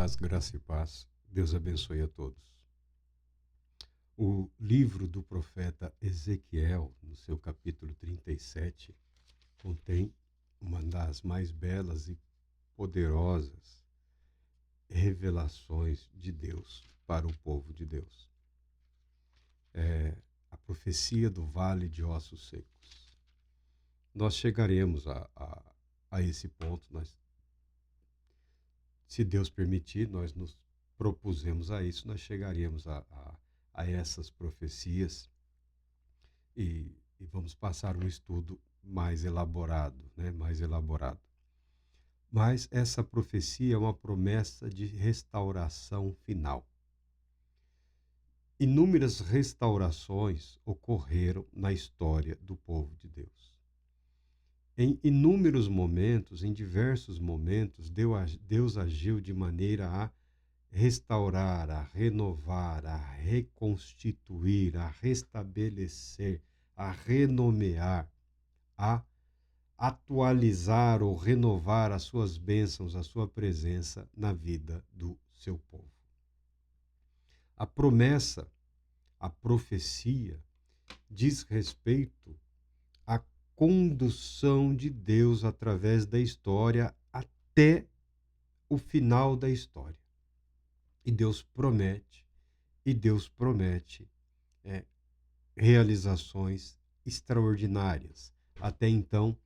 Paz, graça e paz. Deus abençoe a todos. O livro do profeta Ezequiel, no seu capítulo 37, contém uma das mais belas e poderosas revelações de Deus para o povo de Deus. É a profecia do vale de ossos secos. Nós chegaremos a esse ponto, se Deus permitir, nós nos propusemos a isso, nós chegaremos a essas profecias e vamos passar um estudo mais elaborado, né? Mais elaborado. Mas essa profecia é uma promessa de restauração final. Inúmeras restaurações ocorreram na história do povo de Deus. Em inúmeros momentos, em diversos momentos, Deus agiu de maneira a restaurar, a renovar, a reconstituir, a restabelecer, a renomear, a atualizar ou renovar as suas bênçãos, a sua presença na vida do seu povo. A promessa, a profecia, diz respeito à condução de Deus através da história até o final da história. E Deus promete realizações extraordinárias, até então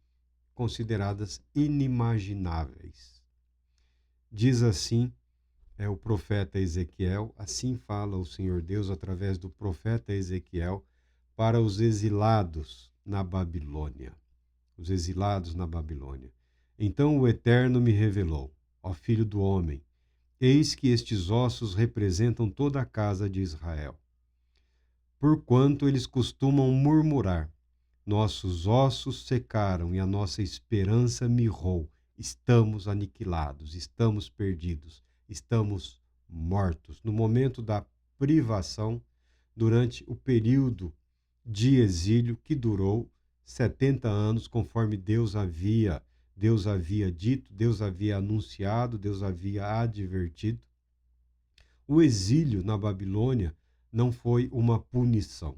consideradas inimagináveis. Diz assim o profeta Ezequiel, assim fala o Senhor Deus através do profeta Ezequiel para os exilados na Babilônia. Os exilados na Babilônia. Então o Eterno me revelou, ó filho do homem, eis que estes ossos representam toda a casa de Israel. Porquanto eles costumam murmurar, nossos ossos secaram e a nossa esperança mirrou. Estamos aniquilados, estamos perdidos, estamos mortos. No momento da privação, durante o período de exílio que durou 70 anos, conforme Deus havia dito, Deus havia anunciado, Deus havia advertido. O exílio na Babilônia não foi uma punição.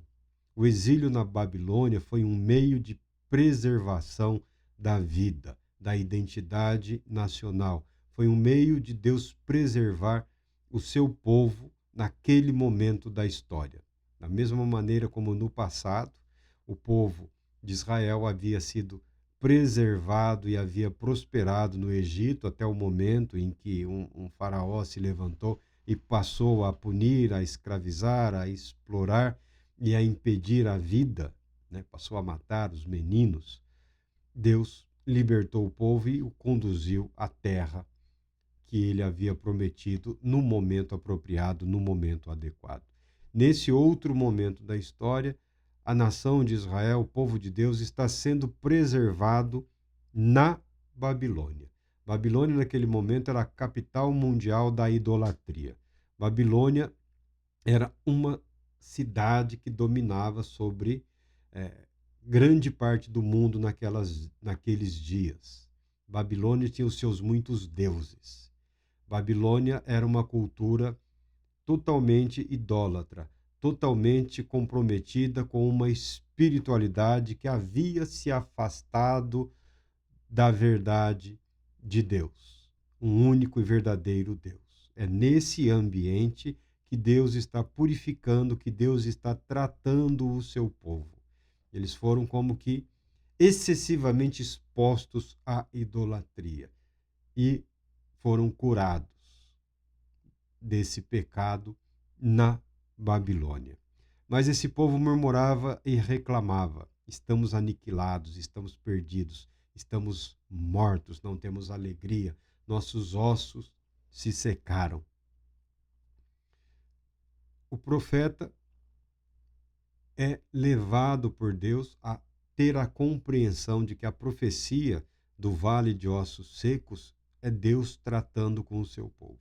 O exílio na Babilônia foi um meio de preservação da vida, da identidade nacional. Foi um meio de Deus preservar o seu povo naquele momento da história. Da mesma maneira como no passado, o povo de Israel havia sido preservado e havia prosperado no Egito até o momento em que um faraó se levantou e passou a punir, a escravizar, a explorar e a impedir a vida, né? Passou a matar os meninos. Deus libertou o povo e o conduziu à terra que ele havia prometido no momento apropriado, no momento adequado. Nesse outro momento da história, a nação de Israel, o povo de Deus, está sendo preservado na Babilônia. Babilônia, naquele momento, era a capital mundial da idolatria. Babilônia era uma cidade que dominava sobre grande parte do mundo naqueles dias. Babilônia tinha os seus muitos deuses. Babilônia era uma cultura totalmente idólatra, totalmente comprometida com uma espiritualidade que havia se afastado da verdade de Deus, um único e verdadeiro Deus. É nesse ambiente que Deus está purificando, que Deus está tratando o seu povo. Eles foram como que excessivamente expostos à idolatria e foram curados desse pecado na Babilônia. Mas esse povo murmurava e reclamava: estamos aniquilados, estamos perdidos, estamos mortos, não temos alegria, nossos ossos se secaram. O profeta é levado por Deus a ter a compreensão de que a profecia do vale de ossos secos é Deus tratando com o seu povo.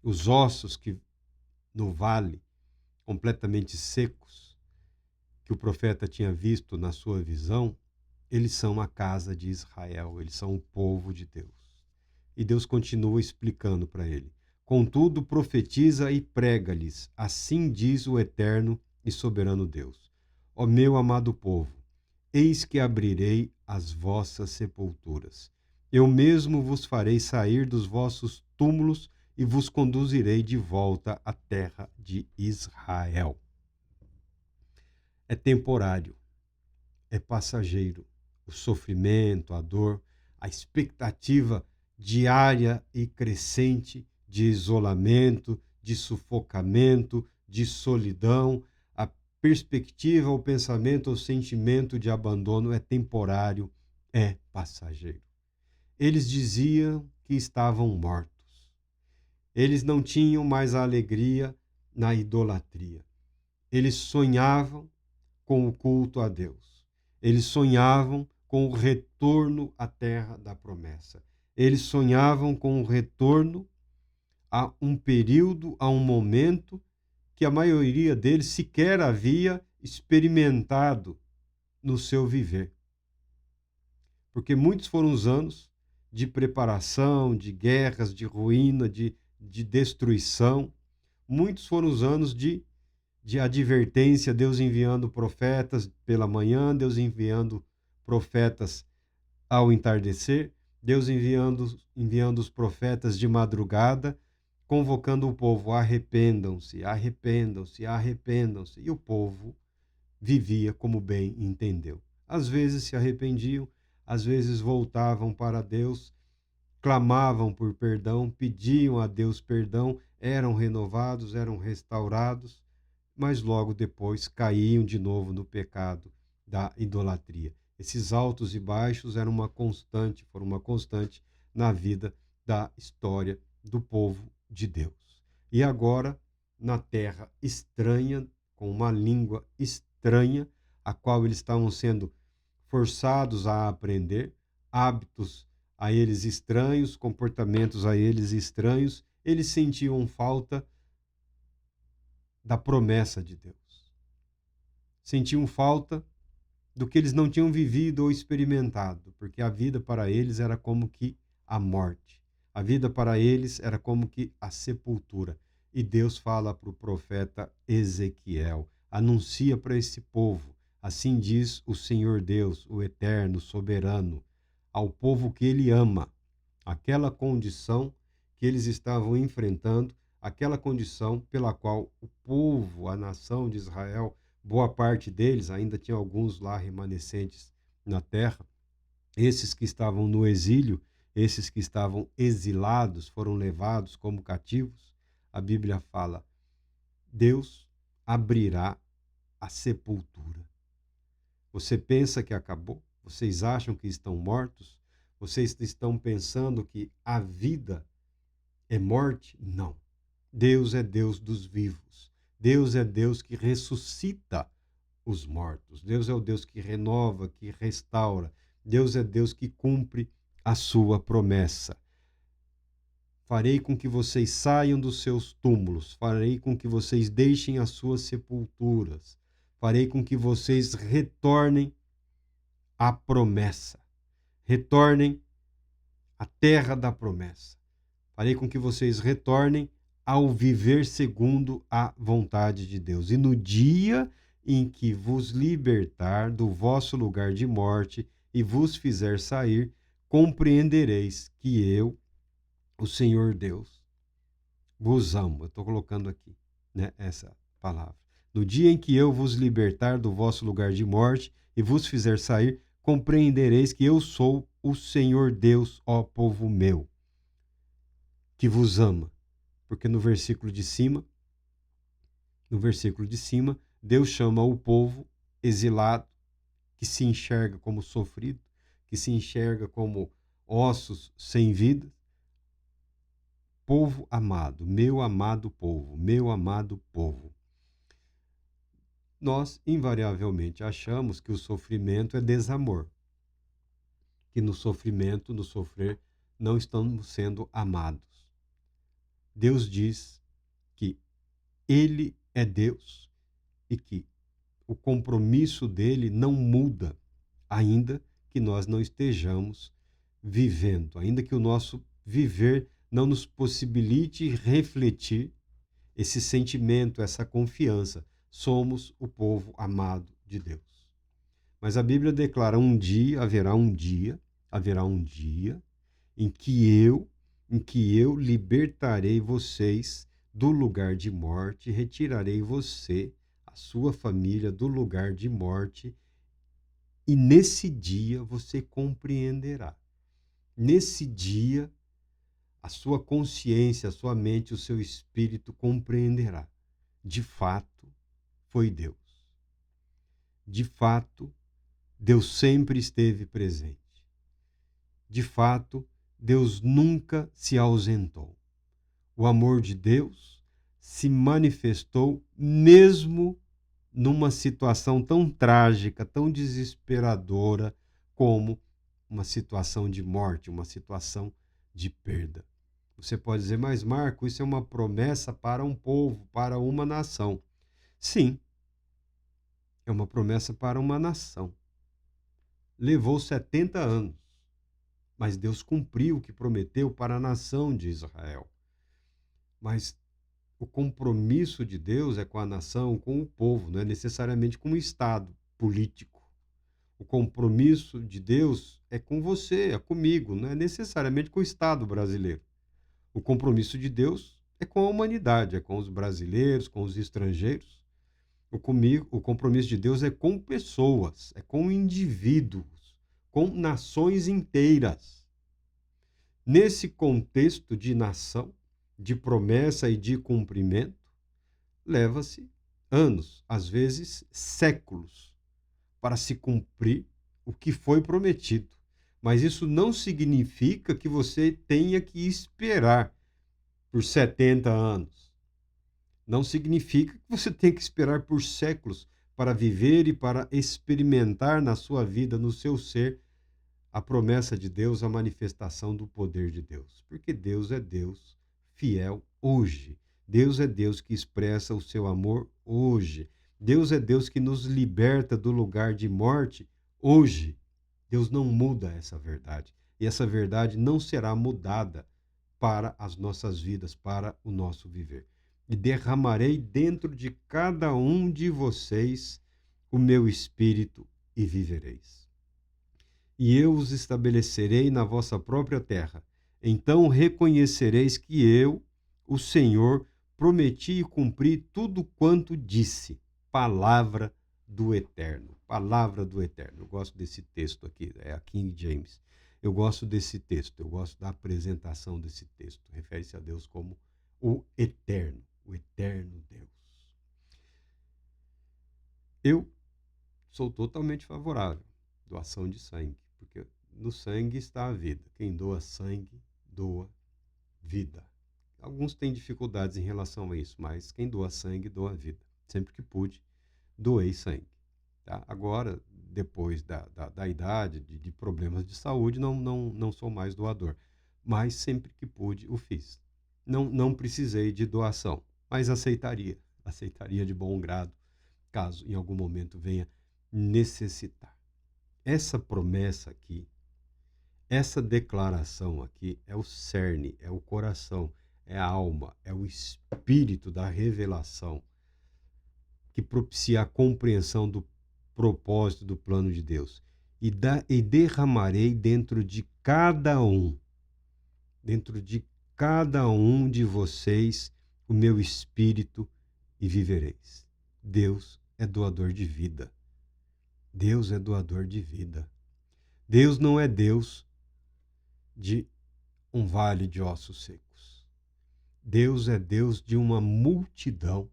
Os ossos que no vale, completamente secos, que o profeta tinha visto na sua visão, eles são a casa de Israel, eles são o povo de Deus. E Deus continua explicando para ele: Contudo, profetiza e prega-lhes, assim diz o eterno e soberano Deus. Ó meu amado povo, eis que abrirei as vossas sepulturas. Eu mesmo vos farei sair dos vossos túmulos e vos conduzirei de volta à terra de Israel. É temporário, é passageiro. O sofrimento, a dor, a expectativa diária e crescente de isolamento, de sufocamento, de solidão, a perspectiva, o pensamento, o sentimento de abandono é temporário, é passageiro. Eles diziam que estavam mortos. Eles não tinham mais a alegria na idolatria. Eles sonhavam com o culto a Deus. Eles sonhavam com o retorno à terra da promessa. Eles sonhavam com o retorno a um período, a um momento que a maioria deles sequer havia experimentado no seu viver. Porque muitos foram os anos de preparação, de guerras, de ruína, de destruição. Muitos foram os anos de advertência, Deus enviando profetas pela manhã, Deus enviando profetas ao entardecer, Deus enviando os profetas de madrugada, convocando o povo, arrependam-se, arrependam-se, arrependam-se. E o povo vivia como bem entendeu. Às vezes se arrependiam, às vezes voltavam para Deus, clamavam por perdão, pediam a Deus perdão, eram renovados, eram restaurados, mas logo depois caíam de novo no pecado da idolatria. Esses altos e baixos foram uma constante na vida da história do povo de Deus. E agora, na terra estranha, com uma língua estranha, a qual eles estavam sendo forçados a aprender, hábitos a eles estranhos, comportamentos a eles estranhos, eles sentiam falta da promessa de Deus. Sentiam falta do que eles não tinham vivido ou experimentado, porque a vida para eles era como que a morte. A vida para eles era como que a sepultura. E Deus fala para o profeta Ezequiel, anuncia para esse povo, assim diz o Senhor Deus, o eterno, soberano, ao povo que ele ama, aquela condição que eles estavam enfrentando, aquela condição pela qual o povo, a nação de Israel, boa parte deles, ainda tinha alguns lá remanescentes na terra, esses que estavam no exílio, esses que estavam exilados, foram levados como cativos, a Bíblia fala, Deus abrirá a sepultura. Você pensa que acabou? Vocês acham que estão mortos? Vocês estão pensando que a vida é morte? Não. Deus é Deus dos vivos. Deus é Deus que ressuscita os mortos. Deus é o Deus que renova, que restaura. Deus é Deus que cumpre a sua promessa. Farei com que vocês saiam dos seus túmulos. Farei com que vocês deixem as suas sepulturas. Farei com que vocês retornem à promessa. Retornem à terra da promessa. Farei com que vocês retornem ao viver segundo a vontade de Deus. E no dia em que vos libertar do vosso lugar de morte e vos fizer sair, compreendereis que eu, o Senhor Deus, vos amo. Eu estou colocando aqui, né, essa palavra. No dia em que eu vos libertar do vosso lugar de morte e vos fizer sair, compreendereis que eu sou o Senhor Deus, ó povo meu, que vos ama. Porque no versículo de cima, Deus chama o povo exilado, que se enxerga como sofrido, que se enxerga como ossos sem vida. Povo amado, meu amado povo, meu amado povo. Nós, invariavelmente, achamos que o sofrimento é desamor. Que no sofrimento, no sofrer, não estamos sendo amados. Deus diz que Ele é Deus e que o compromisso dele não muda, ainda que nós não estejamos vivendo, ainda que o nosso viver não nos possibilite refletir esse sentimento, essa confiança. Somos o povo amado de Deus. Mas a Bíblia declara haverá um dia em que eu libertarei vocês do lugar de morte, retirarei você, a sua família, do lugar de morte, e nesse dia você compreenderá. Nesse dia, a sua consciência, a sua mente, o seu espírito compreenderá. De fato, foi Deus. De fato, Deus sempre esteve presente. De fato, Deus nunca se ausentou. O amor de Deus se manifestou mesmo numa situação tão trágica, tão desesperadora como uma situação de morte, uma situação de perda. Você pode dizer, mas Marco, isso é uma promessa para um povo, para uma nação. Sim, é uma promessa para uma nação. Levou 70 anos, mas Deus cumpriu o que prometeu para a nação de Israel. Mas o compromisso de Deus é com a nação, com o povo, não é necessariamente com o Estado político. O compromisso de Deus é com você, é comigo, não é necessariamente com o Estado brasileiro. O compromisso de Deus é com a humanidade, é com os brasileiros, com os estrangeiros. O compromisso de Deus é com pessoas, é com indivíduos, com nações inteiras. Nesse contexto de nação, de promessa e de cumprimento, leva-se anos, às vezes séculos, para se cumprir o que foi prometido. Mas isso não significa que você tenha que esperar por 70 anos. Não significa que você tenha que esperar por séculos para viver e para experimentar na sua vida, no seu ser, a promessa de Deus, a manifestação do poder de Deus. Porque Deus é Deus fiel hoje. Deus é Deus que expressa o seu amor hoje. Deus é Deus que nos liberta do lugar de morte hoje. Deus não muda essa verdade. E essa verdade não será mudada para as nossas vidas, para o nosso viver. E derramarei dentro de cada um de vocês o meu espírito e vivereis. E eu os estabelecerei na vossa própria terra. Então reconhecereis que eu, o Senhor, prometi e cumpri tudo quanto disse. Palavra do Eterno. Palavra do Eterno. Eu gosto desse texto aqui, é a King James. Eu gosto desse texto, eu gosto da apresentação desse texto. Refere-se a Deus como o Eterno Deus. Eu sou totalmente favorável à doação de sangue, porque no sangue está a vida. Quem doa sangue, doa vida. Alguns têm dificuldades em relação a isso, mas quem doa sangue, doa vida. Sempre que pude, doei sangue. Tá? Agora, depois da idade, de problemas de saúde, não sou mais doador. Mas sempre que pude, o fiz. Não precisei de doação, mas aceitaria de bom grado, caso em algum momento venha necessitar. Essa promessa aqui, essa declaração aqui é o cerne, é o coração, é a alma, é o espírito da revelação que propicia a compreensão do propósito do plano de Deus. E derramarei dentro de cada um de vocês o meu espírito e vivereis. Deus é doador de vida. Deus é doador de vida. Deus não é Deus de um vale de ossos secos. Deus é Deus de uma multidão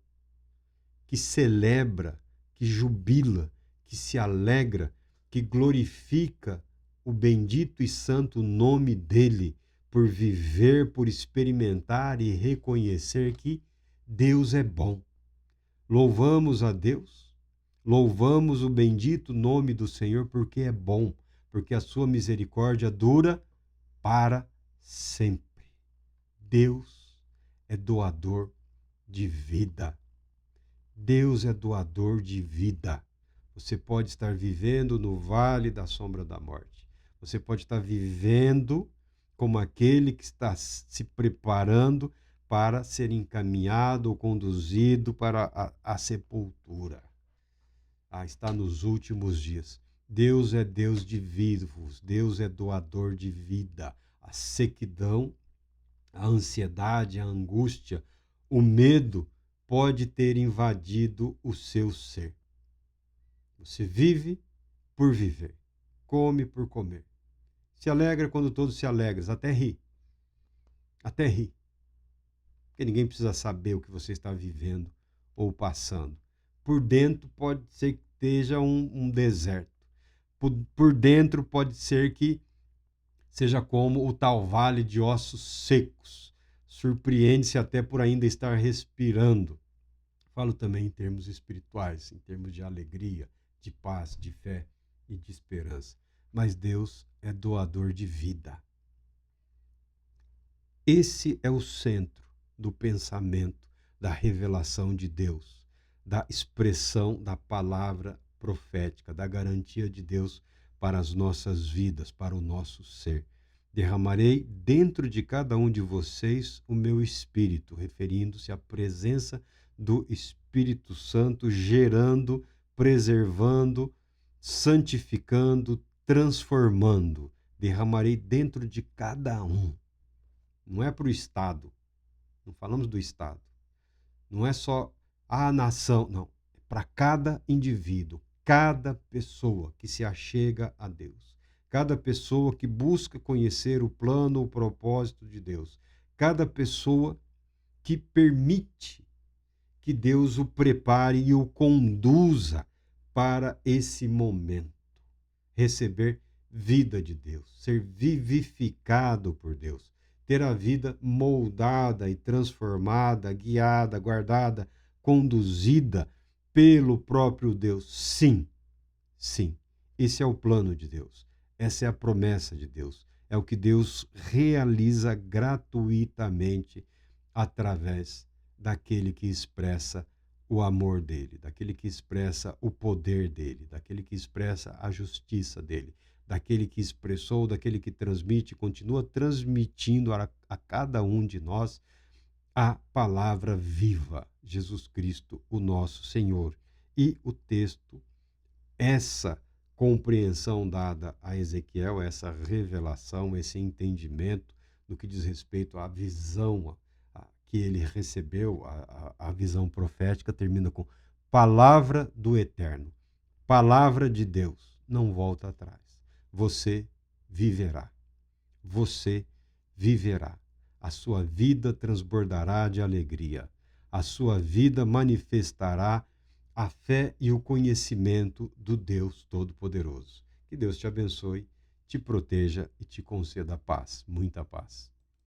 que celebra, que jubila, que se alegra, que glorifica o bendito e santo nome dele, por viver, por experimentar e reconhecer que Deus é bom. Louvamos a Deus, louvamos o bendito nome do Senhor, porque é bom, porque a sua misericórdia dura para sempre. Deus é doador de vida. Deus é doador de vida. Você pode estar vivendo no vale da sombra da morte. Você pode estar vivendo como aquele que está se preparando para ser encaminhado ou conduzido para a sepultura. Está nos últimos dias. Deus é Deus de vivos, Deus é doador de vida. A sequidão, a ansiedade, a angústia, o medo pode ter invadido o seu ser. Você vive por viver, come por comer. Se alegra quando todos se alegram, até ri. Até ri. Porque ninguém precisa saber o que você está vivendo ou passando. Por dentro pode ser que esteja um deserto. Por dentro pode ser que seja como o tal vale de ossos secos. Surpreende-se até por ainda estar respirando. Falo também em termos espirituais, em termos de alegria, de paz, de fé e de esperança. Mas Deus é doador de vida. Esse é o centro do pensamento, da revelação de Deus, da expressão da palavra profética, da garantia de Deus para as nossas vidas, para o nosso ser. Derramarei dentro de cada um de vocês o meu espírito, referindo-se à presença do Espírito Santo, gerando, preservando, santificando, transformando. Derramarei dentro de cada um. Não é para o Estado. Não falamos do Estado. Não é só a nação. Não. É para cada indivíduo, cada pessoa que se achega a Deus. Cada pessoa que busca conhecer o plano, o propósito de Deus. Cada pessoa que permite que Deus o prepare e o conduza para esse momento. Receber vida de Deus, ser vivificado por Deus, ter a vida moldada e transformada, guiada, guardada, conduzida pelo próprio Deus. Sim, sim, esse é o plano de Deus, essa é a promessa de Deus, é o que Deus realiza gratuitamente através daquele que expressa o amor dele, daquele que expressa o poder dele, daquele que expressa a justiça dele, daquele que expressou, daquele que transmite, continua transmitindo a cada um de nós a palavra viva, Jesus Cristo, o nosso Senhor. E o texto, essa compreensão dada a Ezequiel, essa revelação, esse entendimento no que diz respeito à visão que ele recebeu, a visão profética, termina com palavra do Eterno, palavra de Deus, não volta atrás. Você viverá, você viverá. A sua vida transbordará de alegria, a sua vida manifestará a fé e o conhecimento do Deus Todo-Poderoso. Que Deus te abençoe, te proteja e te conceda paz, muita paz.